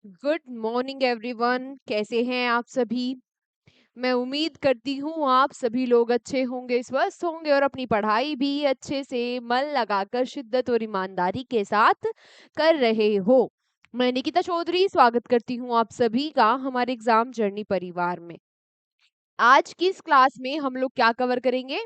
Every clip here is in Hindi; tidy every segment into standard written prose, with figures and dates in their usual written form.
गुड मॉर्निंग एवरीवन, कैसे हैं आप सभी। मैं उम्मीद करती हूँ आप सभी लोग अच्छे होंगे, स्वस्थ होंगे और अपनी पढ़ाई भी अच्छे से मन लगाकर शिद्दत और ईमानदारी के साथ कर रहे हो। मैं निकिता चौधरी स्वागत करती हूँ आप सभी का हमारे एग्जाम जर्नी परिवार में। आज की इस क्लास में हम लोग क्या कवर करेंगे?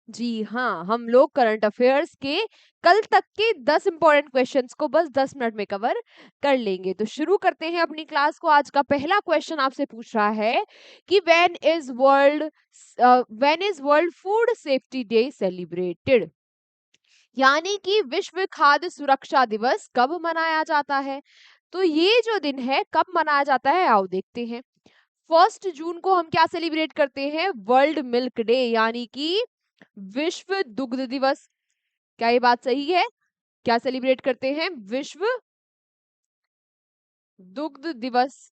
जी हाँ, हम लोग करंट अफेयर्स के कल तक के 10 इंपॉर्टेंट क्वेश्चंस को बस 10 मिनट में कवर कर लेंगे। तो शुरू करते हैं अपनी क्लास को। आज का पहला क्वेश्चन आपसे पूछ रहा है कि when is world food safety day celebrated, यानी कि विश्व खाद्य सुरक्षा दिवस कब मनाया जाता है। तो ये जो दिन है कब मनाया जाता है, आओ देखते हैं। 1 जून को हम क्या सेलिब्रेट करते हैं? वर्ल्ड मिल्क डे, यानी कि विश्व दुग्ध दिवस। क्या ये बात सही है? क्या सेलिब्रेट करते हैं? विश्व दुग्ध दिवस।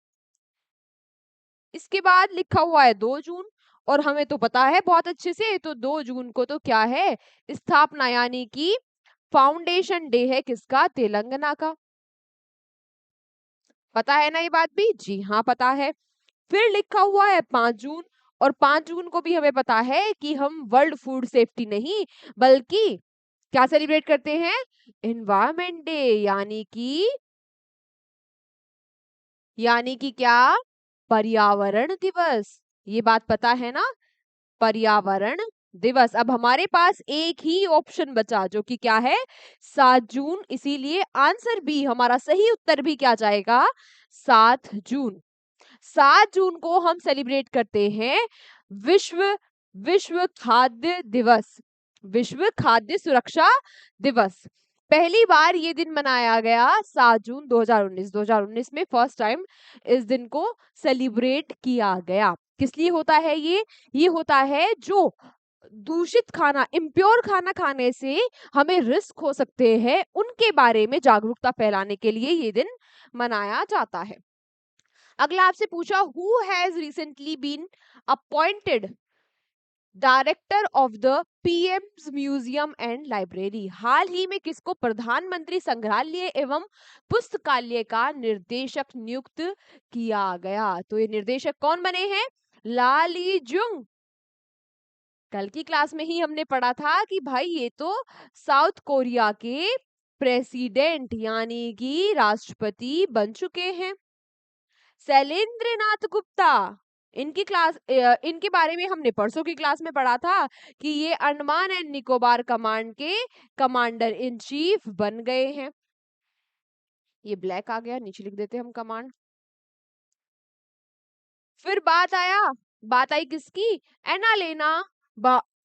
इसके बाद लिखा हुआ है 2 जून, और हमें तो पता है बहुत अच्छे से, तो 2 जून को तो क्या है? स्थापना, यानी कि फाउंडेशन डे है किसका? तेलंगाना का। पता है ना ये बात भी? जी हाँ, पता है। फिर लिखा हुआ है 5 जून, और 5 जून को भी हमें पता है कि हम वर्ल्ड फूड सेफ्टी नहीं बल्कि क्या सेलिब्रेट करते हैं? एनवायरमेंट डे, यानी कि क्या? पर्यावरण दिवस। ये बात पता है ना? पर्यावरण दिवस। अब हमारे पास एक ही ऑप्शन बचा जो कि क्या है? 7 जून। इसीलिए आंसर बी, हमारा सही उत्तर भी क्या जाएगा? 7 जून। 7 जून को हम सेलिब्रेट करते हैं विश्व विश्व खाद्य दिवस, विश्व खाद्य सुरक्षा दिवस। पहली बार ये दिन मनाया गया 7 जून 2019। 2019 में फर्स्ट टाइम इस दिन को सेलिब्रेट किया गया। किस लिए होता है ये? ये होता है जो दूषित खाना, इम्प्योर खाना खाने से हमें रिस्क हो सकते हैं, उनके बारे में जागरूकता फैलाने के लिए ये दिन मनाया जाता है। अगला आपसे पूछा, who has recently been appointed director of the PM's museum and library. हाल ही में किसको प्रधानमंत्री संग्रहालय एवं पुस्तकालय का निर्देशक नियुक्त किया गया? तो ये निर्देशक कौन बने हैं? लालीजुंग। कल की क्लास में ही हमने पढ़ा था कि भाई ये तो साउथ कोरिया के प्रेसिडेंट यानी कि राष्ट्रपति बन चुके हैं। शैलेंद्र नाथ गुप्ता, इनके बारे में हमने परसों की क्लास में पढ़ा था कि ये अंडमान एंड निकोबार कमांड के कमांडर इन चीफ बन गए हैं। ये ब्लैक आ गया, नीचे लिख देते हम कमांड। फिर बात आई किसकी? Annalena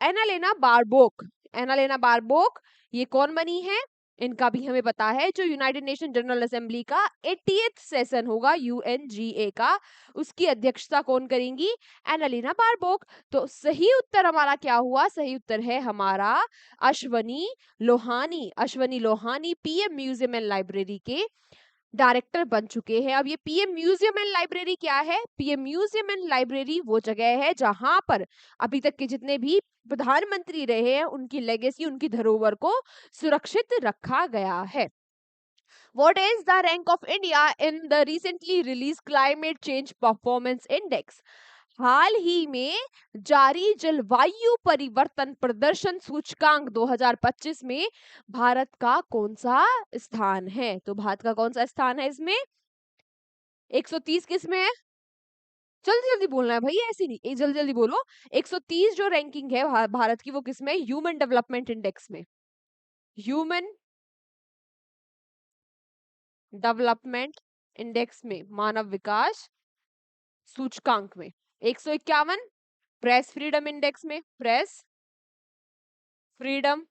Annalena Baerbock. Annalena Baerbock ये कौन बनी है? इनका भी हमें पता है, जो यूनाइटेड नेशन जनरल असेंबली का 80th सेशन होगा यूएनजीए का, उसकी अध्यक्षता कौन करेंगी? एनालेना बारबोक। तो सही उत्तर हमारा क्या हुआ? सही उत्तर है हमारा Ashwani Lohani. Ashwani Lohani PM museum and library के डायरेक्टर बन चुके हैं। अब ये पीएम म्यूजियम एंड लाइब्रेरी क्या है? पीएम म्यूजियम एंड लाइब्रेरी वो जगह है जहां पर अभी तक के जितने भी प्रधानमंत्री रहे हैं उनकी लेगेसी, उनकी धरोहर को सुरक्षित रखा गया है। What is the rank of India in the recently released climate change performance index? हाल ही में जारी जलवायु परिवर्तन प्रदर्शन सूचकांक 2025 में भारत का कौन सा स्थान है? तो भारत का कौन सा स्थान है इसमें? 130 किस में है? जल्दी जल्दी बोलना है भैया, ऐसे नहीं, जल्दी जल्दी बोलो। 130 जो रैंकिंग है भारत की, वो किस में? ह्यूमन डेवलपमेंट इंडेक्स में। ह्यूमन डेवलपमेंट इंडेक्स में, मानव विकास सूचकांक में। 151 प्रेस फ्रीडम इंडेक्स में, प्रेस फ्रीडम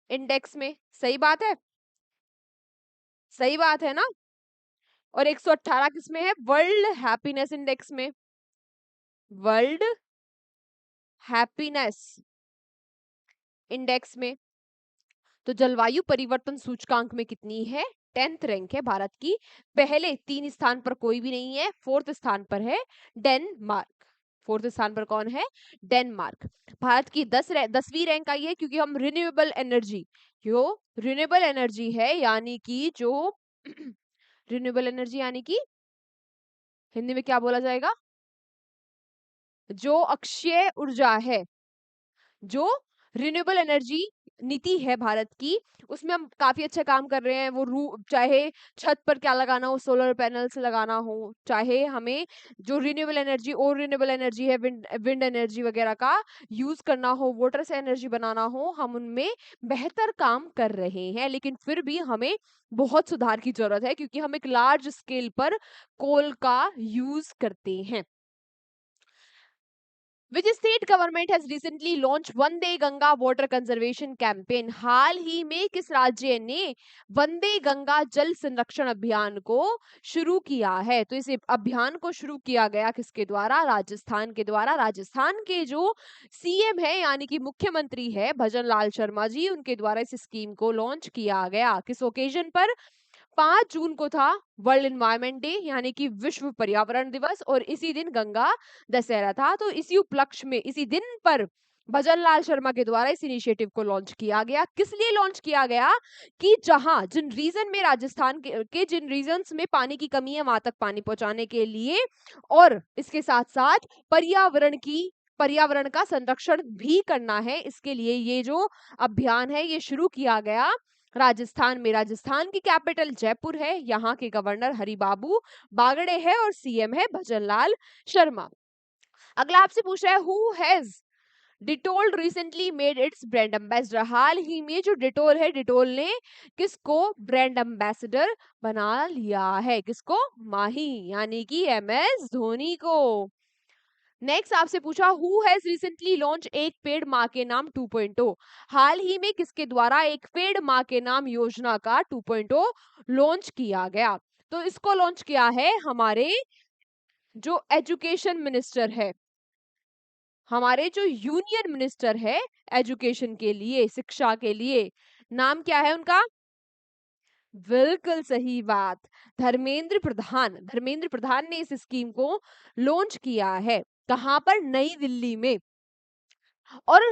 इंडेक्स में। सही बात है, सही बात है ना? और 118 किसमें है? वर्ल्ड हैप्पीनेस इंडेक्स में। वर्ल्ड हैप्पीनेस इंडेक्स में। तो जलवायु परिवर्तन सूचकांक में कितनी है? 10th रैंक है भारत की। पहले 3 स्थान पर कोई भी नहीं है, 4th स्थान पर है डेनमार्क। 4th स्थान पर कौन है? डेनमार्क। भारत की 10वीं रैंक आई है क्योंकि हम रिन्यूएबल एनर्जी, जो रिन्यूएबल एनर्जी है, यानी कि जो रिन्यूएबल एनर्जी यानी कि हिंदी में क्या बोला जाएगा? जो अक्षय ऊर्जा है, जो रिन्यूएबल एनर्जी नीति है भारत की, उसमें हम काफी अच्छा काम कर रहे हैं। वो चाहे छत पर क्या लगाना हो, सोलर पैनल्स लगाना हो, चाहे हमें जो रिन्यूएबल एनर्जी और रिन्यूएबल एनर्जी है, विंड एनर्जी वगैरह का यूज करना हो, वाटर से एनर्जी बनाना हो, हम उनमें बेहतर काम कर रहे हैं। लेकिन फिर भी हमें बहुत सुधार की जरूरत है, क्योंकि हम एक लार्ज स्केल पर कोल का यूज करते हैं। Which state government has recently launched Vande Ganga water conservation campaign? हाल ही में किस राज्य ने वंदे गंगा जल संरक्षण अभियान को शुरू किया है? तो इस अभियान को शुरू किया गया किसके द्वारा? राजस्थान के द्वारा। राजस्थान के जो सीएम है यानी कि मुख्यमंत्री है भजन लाल शर्मा जी, उनके द्वारा इस स्कीम को लॉन्च किया गया। किस ओकेजन पर? 5 जून को था वर्ल्ड एनवायरनमेंट डे यानी कि विश्व पर्यावरण दिवस, और इसी दिन गंगा दशहरा था। तो इसी उपलक्ष्य में इसी दिन पर भजन लाल शर्मा के द्वारा इस इनिशिएटिव को लॉन्च किया गया। किस लिए लॉन्च किया गया? कि जहां जिन रीजन में राजस्थान के जिन रीजन्स में पानी की कमी है, वहां तक पानी पहुंचाने के लिए, और इसके साथ साथ पर्यावरण का संरक्षण भी करना है। इसके लिए ये जो अभियान है ये शुरू किया गया राजस्थान में। राजस्थान की कैपिटल जयपुर है, यहाँ के गवर्नर हरिबाबू बागड़े है और सीएम है भजनलाल शर्मा। अगला आपसे पूछ रहा है, who has Dettol recently made its brand ambassador? हाल ही में जो डिटोल है, डिटोल ने किसको ब्रांड एम्बेसडर बना लिया है? किसको? माही यानी कि एमएस धोनी को। नेक्स्ट आपसे पूछा, हु हैज रिसेंटली लॉन्च एक पेड़ माँ के नाम 2.0? हाल ही में किसके द्वारा एक पेड़ माँ के नाम योजना का 2.0 लॉन्च किया गया? तो इसको लॉन्च किया है हमारे जो एजुकेशन मिनिस्टर है, हमारे जो यूनियन मिनिस्टर है एजुकेशन के लिए, शिक्षा के लिए। नाम क्या है उनका? बिल्कुल सही बात, धर्मेंद्र प्रधान। धर्मेंद्र प्रधान ने इस स्कीम को लॉन्च किया है। कहां पर? नई दिल्ली में। और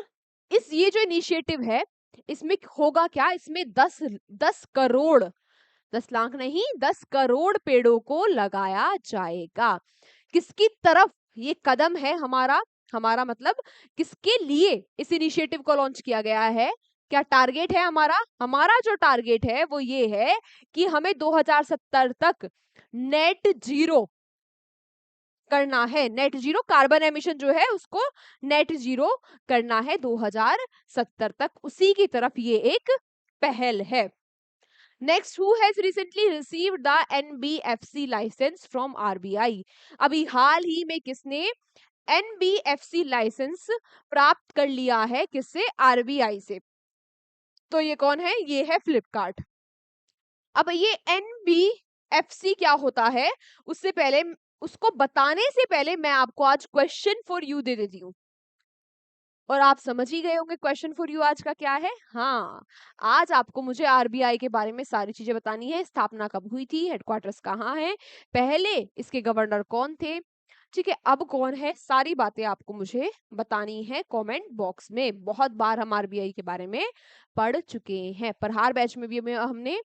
ये जो इनिशिएटिव है, इसमें होगा क्या? इसमें 10 करोड़, 10 लाख नहीं, 10 करोड़ पेड़ों को लगाया जाएगा। किसकी तरफ ये कदम है? हमारा मतलब किसके लिए इस इनिशिएटिव को लॉन्च किया गया है? क्या टारगेट है हमारा? हमारा जो टारगेट है वो ये है कि हमें 2070 तक नेट जीरो करना है। नेट जीरो कार्बन एमिशन जो है उसको नेट जीरो करना है 2070 तक। उसी की तरफ ये एक पहल है। Next, who has recently received the NBFC license from RBI? अभी हाल ही में किसने एनबीएफसी लाइसेंस प्राप्त कर लिया है? किससे? आरबीआई से। तो ये कौन है? ये है फ्लिपकार्ट। अब ये एनबीएफसी क्या होता है, उससे पहले, उसको बताने से पहले मैं आपको आज क्वेश्चन फॉर यू दे देती हूँ, और आप समझ ही गए होंगे क्वेश्चन फॉर यू आज का क्या है। हाँ, आज आपको मुझे आरबीआई के बारे में सारी चीजें बतानी है। स्थापना कब हुई थी, हेडक्वार्टर्स कहाँ है, पहले इसके गवर्नर कौन थे, ठीक है, अब कौन है, सारी बातें आपको मुझे बतानी है कमेंट बॉक्स में। बहुत बार हम आरबीआई के बारे में पढ़ चुके हैं, प्रहार बैच में भी हमने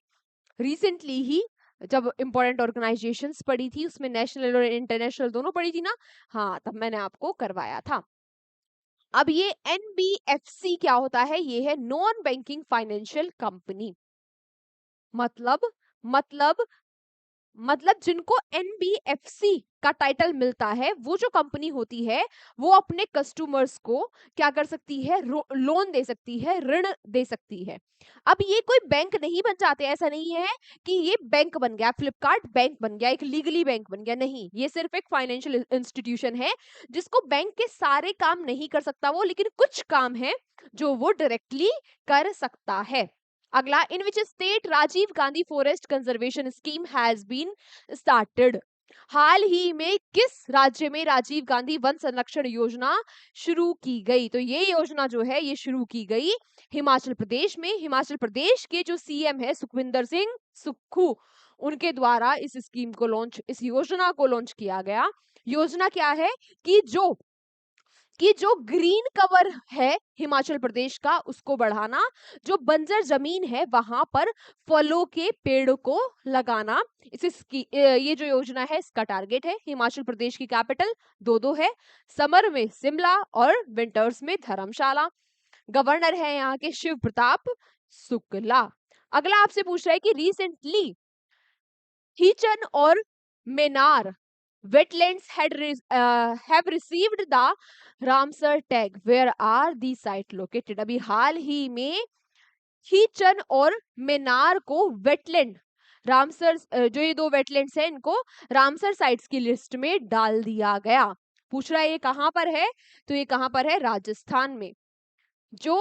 रिसेंटली ही जब इंपॉर्टेंट ऑर्गेनाइजेशंस पढ़ी थी, उसमें नेशनल और इंटरनेशनल दोनों पढ़ी थी ना, हाँ, तब मैंने आपको करवाया था। अब ये एनबीएफसी क्या होता है? ये है नॉन बैंकिंग फाइनेंशियल कंपनी। मतलब मतलब मतलब जिनको एनबीएफसी का टाइटल मिलता है, वो जो कंपनी होती है वो अपने कस्टमर्स को क्या कर सकती है? लोन दे सकती है, ऋण दे सकती है। अब ये कोई बैंक नहीं बन जाते, ऐसा नहीं है कि ये बैंक बन गया, फ्लिपकार्ट बैंक बन गया, एक लीगली बैंक बन गया, नहीं, ये सिर्फ एक फाइनेंशियल इंस्टीट्यूशन है जिसको बैंक के सारे काम नहीं कर सकता वो, लेकिन कुछ काम है जो वो डायरेक्टली कर सकता है। अगला, in which state Rajiv Gandhi forest conservation scheme has been started? हाल ही में किस राज्य में राजीव गांधी वन संरक्षण योजना शुरू की गई? तो ये योजना जो है ये शुरू की गई हिमाचल प्रदेश में। हिमाचल प्रदेश के जो सीएम है सुखविंदर सिंह सुक्खू, उनके द्वारा इस स्कीम को लॉन्च, इस योजना को लॉन्च किया गया। योजना क्या है? कि जो कि जो ग्रीन कवर है हिमाचल प्रदेश का उसको बढ़ाना, जो बंजर जमीन है वहां पर फलों के पेड़ को लगाना, ये जो योजना है इसका टारगेट है। हिमाचल प्रदेश की कैपिटल दो है, समर में शिमला और विंटर्स में धर्मशाला। गवर्नर है यहाँ के शिव प्रताप शुक्ला। अगला आपसे पूछ रहा है कि रिसेंटली हीचन और Maynard wetlands have received the Ramsar tag. Where are these sites located? अभी हाल ही में हीचन और मेनार को वेटलैंड रामसर जो ये दो वेटलैंड्स हैं इनको रामसर साइट्स की लिस्ट में डाल दिया गया। पूछ रहा है ये कहां पर है, तो ये कहां पर है, राजस्थान में। जो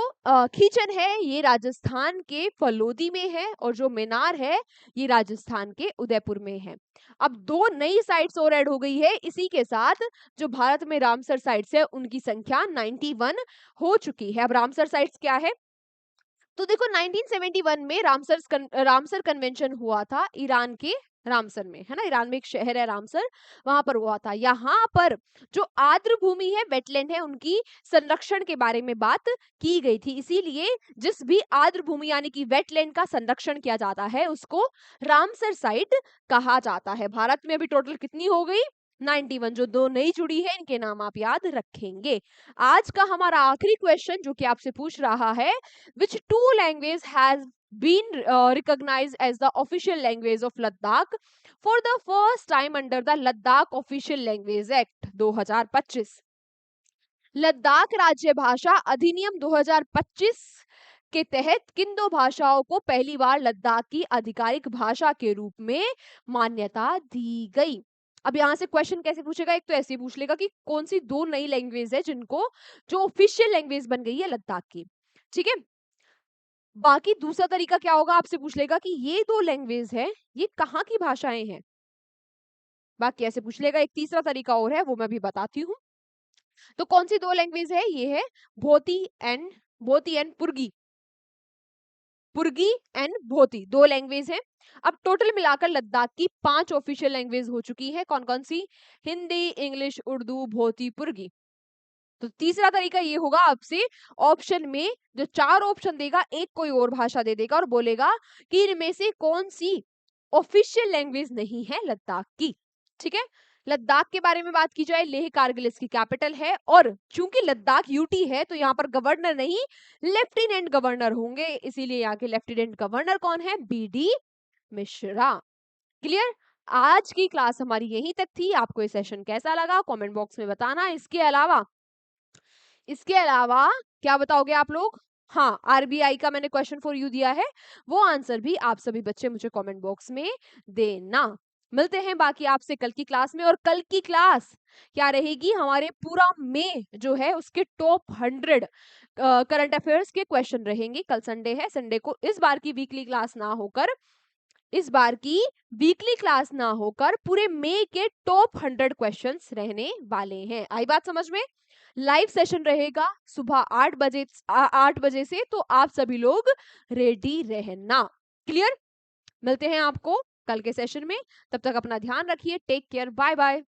खीचन है ये राजस्थान के फलोदी में है और जो मेनार है ये राजस्थान के उदयपुर में है। अब दो नई साइट्स और ऐड हो गई है इसी के साथ। जो भारत में रामसर साइट्स है उनकी संख्या 91 हो चुकी है। अब रामसर साइट्स क्या है, तो देखो 1971 में रामसर कन्वेंशन हुआ था ईरान के रामसर में, है ना, ईरान में एक शहर है रामसर, वहां पर हुआ था। यहाँ पर जो आर्द्र भूमि है, वेटलैंड है, उनकी संरक्षण के बारे में बात की गई थी। इसीलिए जिस भी आर्द्र भूमि यानी कि वेटलैंड का संरक्षण किया जाता है उसको रामसर साइट कहा जाता है। भारत में अभी टोटल कितनी हो गई, 91। जो दो नई जुड़ी है इनके नाम आप याद रखेंगे। आज का हमारा आखिरी क्वेश्चन जो कि आपसे पूछ रहा है, which two language has been recognized as the official language of Ladakh for the first time under the Ladakh Official Language Act 2025? Ladakh राज्य भाषा अधिनियम 2025 के तहत किन दो भाषाओं को पहली बार लद्दाख की आधिकारिक भाषा के रूप में मान्यता दी गई? अब यहाँ से क्वेश्चन कैसे पूछेगा, एक तो ऐसे ही पूछ लेगा कि कौन सी दो नई लैंग्वेज है जिनको जो ऑफिशियल लैंग्वेज बन गई है लद्दाख की, ठीक है। बाकी दूसरा तरीका क्या होगा, आपसे पूछ लेगा कि ये दो लैंग्वेज है ये कहाँ की भाषाएं हैं। बाकी ऐसे पूछ लेगा। एक तीसरा तरीका और है वो मैं भी बताती हूँ। तो कौन सी दो लैंग्वेज है, ये है भोती एंड पुर्गी। पुर्गी एंड भोती दो लैंग्वेज है। अब टोटल मिलाकर लद्दाख की 5 ऑफिशियल लैंग्वेज हो चुकी है। कौन कौन सी, हिंदी, इंग्लिश, उर्दू, भोती, पुर्गी। तो तीसरा तरीका ये होगा, आपसे ऑप्शन में जो 4 ऑप्शन देगा एक कोई और भाषा दे देगा और बोलेगा कि इनमें से कौन सी ऑफिशियल लैंग्वेज नहीं है लद्दाख की, ठीक है। लद्दाख के बारे में बात की जाए, लेह कारगिल इसकी कैपिटल है और चूंकि लद्दाख यूटी है तो यहाँ पर गवर्नर नहीं लेफ्टिनेंट गवर्नर होंगे, इसीलिए यहाँ के लेफ्टिनेंट गवर्नर कौन है, BD मिश्रा। क्लियर। आज की क्लास हमारी यहीं तक थी। आपको ये सेशन कैसा लगा कमेंट बॉक्स में बताना। इसके अलावा क्या बताओगे आप लोग, हाँ RBI का मैंने क्वेश्चन फॉर यू दिया है, वो आंसर भी आप सभी बच्चे मुझे कमेंट बॉक्स में देना। मिलते हैं बाकी आपसे कल की क्लास में। और कल की क्लास क्या रहेगी, हमारे पूरा मई जो है उसके टॉप 100 करंट अफेयर्स के क्वेश्चन रहेंगे। कल संडे है, संडे को इस बार की वीकली क्लास ना होकर पूरे मई के टॉप 100 क्वेश्चंस रहने वाले हैं। आई बात समझ में। लाइव सेशन रहेगा सुबह 8 बजे से, तो आप सभी लोग रेडी रहना। क्लियर। मिलते हैं आपको कल के सेशन में, तब तक अपना ध्यान रखिए। Take care, bye bye.